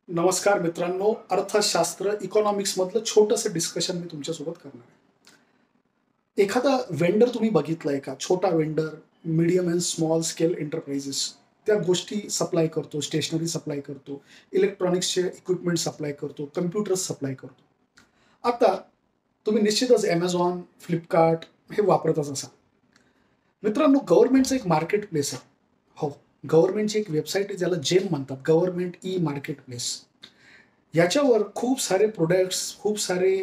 नमस्कार मित्रांनो, अर्थशास्त्र इकॉनॉमिक्स मधलं छोटंसं डिस्कशन मी तुमच्यासोबत करणार आहे. एखादा वेंडर तुम्ही बघितलाय का? छोटा vendor, medium and small scale enterprises त्या गोष्टी सप्लाय करतो, स्टेशनरी सप्लाय करतो, इलेक्ट्रॉनिक्सचे इक्विपमेंट सप्लाय करतो, कॉम्प्युटर्स सप्लाय करतो. आता तुम्ही निश्चितच Amazon, Flipkart हे वापरतच असाल. मित्रांनो, गव्हर्नमेंटचं एक मार्केट प्लेस आहे. हो, गव्हर्नमेंटची एक वेबसाईट आहे ज्याला जेम म्हणतात, गव्हर्नमेंट ई मार्केट प्लेस. याच्यावर खूप सारे प्रॉडक्ट्स, खूप सारे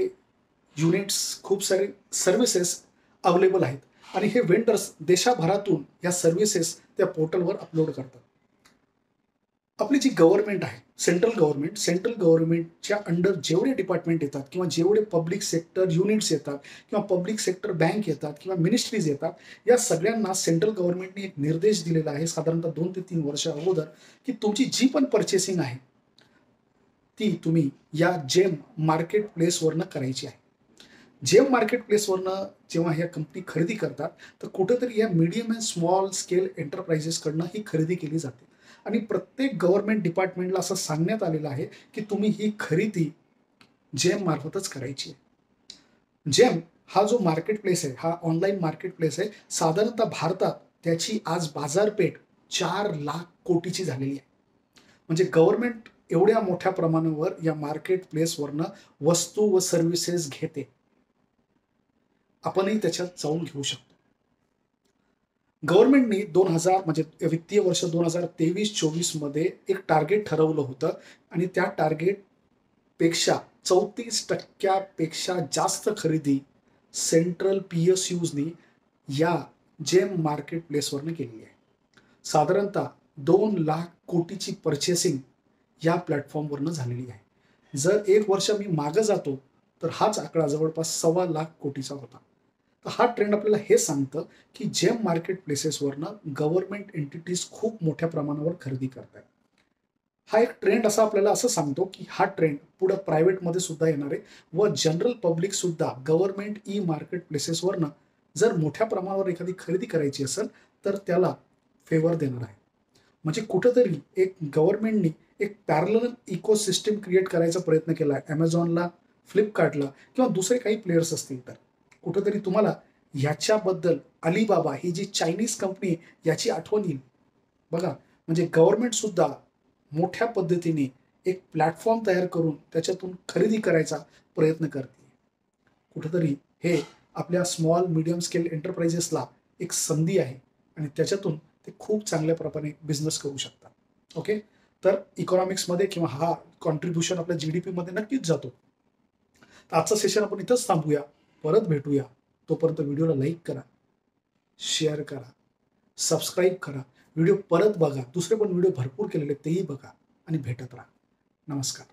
युनिट्स, खूप सारे सर्व्हिसेस अवेलेबल आहेत आणि हे वेंडर्स देशाभरातून या सर्व्हिसेस त्या पोर्टलवर अपलोड करतात. आपली जी गव्हर्नमेंट आहे, सेंट्रल गव्हर्नमेंटच्या अंडर जेवढे डिपार्टमेंट येतात किंवा जेवढे पब्लिक सेक्टर युनिट्स येतात किंवा पब्लिक सेक्टर बँक येतात किंवा मिनिस्ट्रीज येतात, या सगळ्यांना सेंट्रल गव्हर्नमेंटने एक निर्देश दिलेला आहे साधारणतः 2 ते 3 वर्ष अगोदर, की तुमची जी पण पर्चेसिंग आहे, ती तुम्ही या जेम मार्केट प्लेसवरनं करायची आहे. जेम मार्केट प्लेसवरनं जेव्हा ह्या कंपनी खरेदी करतात, तर कुठेतरी या मीडियम अँड स्मॉल स्केल एंटरप्राइजेसकडनं ही खरेदी केली जाते आणि प्रत्येक गव्हर्नमेंट डिपार्टमेंटला असं सांगण्यात आलेलं आहे, की तुम्ही ही खरेदी जेम मार्फतच करायची आहे. जेम हा जो मार्केट प्लेस आहे, हा ऑनलाईन मार्केट प्लेस आहे. साधारणतः भारतात त्याची आज बाजारपेठ 4,00,000 कोटीची झालेली आहे. म्हणजे गव्हर्नमेंट एवढ्या मोठ्या प्रमाणावर या मार्केट प्लेसवरनं वस्तू व सर्व्हिसेस घेते. आपणही त्याच्यात जाऊन घेऊ शकतो. गव्हर्नमेंटनी 2000 म्हणजे वित्तीय वर्ष 2023-24 मध्ये एक टार्गेट ठरवलं होतं आणि त्या टार्गेटपेक्षा 34% पेक्षा जास्त खरेदी सेंट्रल पी-एस-यूजनी या जेम मार्केट प्लेसवरनं केलेली आहे. साधारणतः 2,00,000 कोटीची पर्चेसिंग या प्लॅटफॉर्मवरनं झालेली आहे. जर 1 वर्ष मी मागे जातो, तर हाच आकडा जवळपास 2.25 कोटीचा होता. तर हा ट्रेंड आपल्याला हे सांगतं, की जेम मार्केट प्लेसेसवरनं गव्हर्नमेंट एंटिटीज खूप मोठ्या प्रमाणावर खरेदी करतायत. हा एक ट्रेंड असा आपल्याला असं सांगतो, की हा ट्रेंड पुढे प्रायव्हेटमध्ये सुद्धा येणार आहे व जनरल पब्लिक सुद्धा गव्हर्नमेंट ई मार्केट प्लेसेसवरनं जर मोठ्या प्रमाणावर एखादी खरेदी करायची असेल, तर त्याला फेवर देणार आहे. म्हणजे कुठेतरी एक गव्हर्नमेंटनी एक पॅरलल इकोसिस्टम क्रिएट करायचा प्रयत्न केला आहे. Amazonला, Flipkartला किंवा दुसरे काही प्लेयर्स असतील तर. कुठेतरी तुम्हाला ह्याच्याबद्दल Alibaba ही जी चायनीज कंपनी आहे, याची आठवण येईल. बघा, म्हणजे गव्हर्नमेंट सुद्धा मोठ्या पद्धतीने एक प्लॅटफॉर्म तयार करून त्याच्यातून खरेदी करायचा प्रयत्न करते. कुठेतरी हे आपल्या स्मॉल मीडियम स्केल एंटरप्राइजेसला एक संधी आहे आणि त्याच्यातून ते खूप चांगल्या प्रकारे बिझनेस करू शकतात. ओके. तर इकॉनॉमिक्समध्ये किंवा हा कॉन्ट्रिब्युशन आपल्या जी-डी-पीमध्ये नक्कीच जातो. तर आजचं सेशन आपण इथंच थांबूया. परत भेटूया. तोपर्यंत व्हिडिओला लाईक करा, शेअर करा, सबस्क्राईब करा. व्हिडिओ परत बघा. दुसरे पण व्हिडिओ भरपूर केलेले आहेत, तेही बघा आणि भेटत राहा. नमस्कार.